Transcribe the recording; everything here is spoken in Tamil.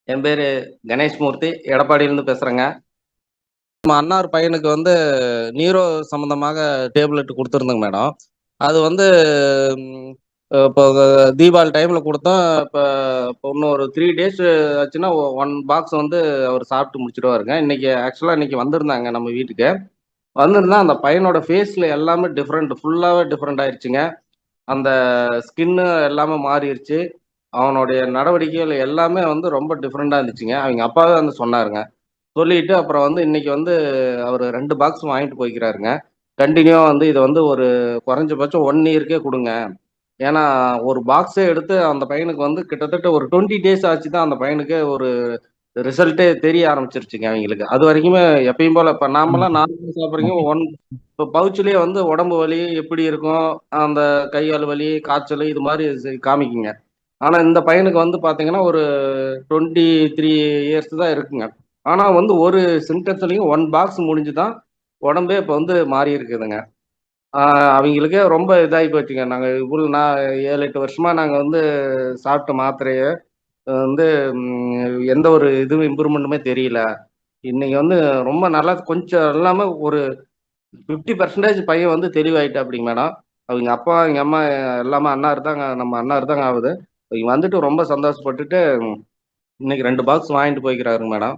என் பேரு கணேஷ்மூர்த்தி. எடப்பாடியிலிருந்து பேசுறேங்க. நம்ம அண்ணார் பையனுக்கு வந்து நியூரோ சம்மந்தமாக டேப்லெட் குடுத்துருந்தேங்க மேடம். அது வந்து ம் இப்போ தீபாவளி டைம்ல குடுத்தோம். இப்போ இன்னும் ஒரு 3 டேஸ் ஆச்சுன்னா, 1 பாக்ஸ் வந்து அவரு சாப்பிட்டு முடிச்சுருவாருங்க. இன்னைக்கு வந்திருந்தாங்க நம்ம வீட்டுக்கு. வந்திருந்தா அந்த பையனோட ஃபேஸ்ல எல்லாமே ஃபுல்லாவே டிஃபரெண்ட் ஆயிருச்சுங்க. அந்த ஸ்கின்னு எல்லாமே மாறிருச்சு. அவனுடைய நடவடிக்கைகள் எல்லாமே வந்து ரொம்ப டிஃபரெண்டா இருந்துச்சுங்க. அவிங்க அப்பாவே வந்து சொன்னாருங்க. சொல்லிட்டு அப்புறம் வந்து இன்னைக்கு வந்து அவரு 2 பாக்ஸ் வாங்கிட்டு போய்க்கிறாருங்க. கன்டினியூவா வந்து இத வந்து ஒரு குறைஞ்சபட்சம் 1 இயர்க்கே குடுங்க. ஏன்னா, ஒரு பாக்ஸே எடுத்து அந்த பையனுக்கு வந்து கிட்டத்தட்ட ஒரு 20 டேஸ் ஆச்சு தான் அந்த பையனுக்கே ஒரு ரிசல்ட்டே தெரிய ஆரம்பிச்சுருச்சுங்க அவிங்களுக்கு. அதுவரைக்குமே எப்பயும் போல இப்ப நாமெல்லாம் ம். நார்மலா சாப்பிடுறீங்க இப்ப பவுச்சுலயே வந்து உடம்பு வலி எப்படி இருக்கும்? அந்த கை, கால் வலி, காய்ச்சலு இது மாரி காமிக்குங்க. ஆனா இந்த பையனுக்கு வந்து பார்த்தீங்கன்னா, ஒரு 23 இயர்ஸ் தான் இருக்குங்க. ஆனா வந்து ஒரு சிம்டம்ஸ்லயும் 1 பாக்ஸ் முடிஞ்சு தான் உடம்பே இப்ப வந்து மாறி இருக்குதுங்க. ஆ அவிங்களுக்கே ரொம்ப இதாகி போச்சுங்க. நான் 7, 8 வருஷமா நாங்க வந்து சாப்பிட்ட மாத்திரைய வந்து எந்த ஒரு இதுவும் இம்ப்ரூவ்மென்ட்டுமே தெரியல. இன்னைக்கு வந்து ரொம்ப நல்லா கொஞ்சம் இல்லாம ஒரு 50% பையன் வந்து தெளிவாயிட்டாப்படிங்க மேடம். அவிங்க அப்பா, எங்க அம்மா எல்லாமே நம்ம அண்ணாரு தாங்க ஆவுது. இங்க வந்துட்டு ரொம்ப சந்தோஷப்பட்டுட்டு இன்னைக்கு 2 பாக்ஸ் வாங்கிட்டு போய்க்கிறாருங்க மேடம்.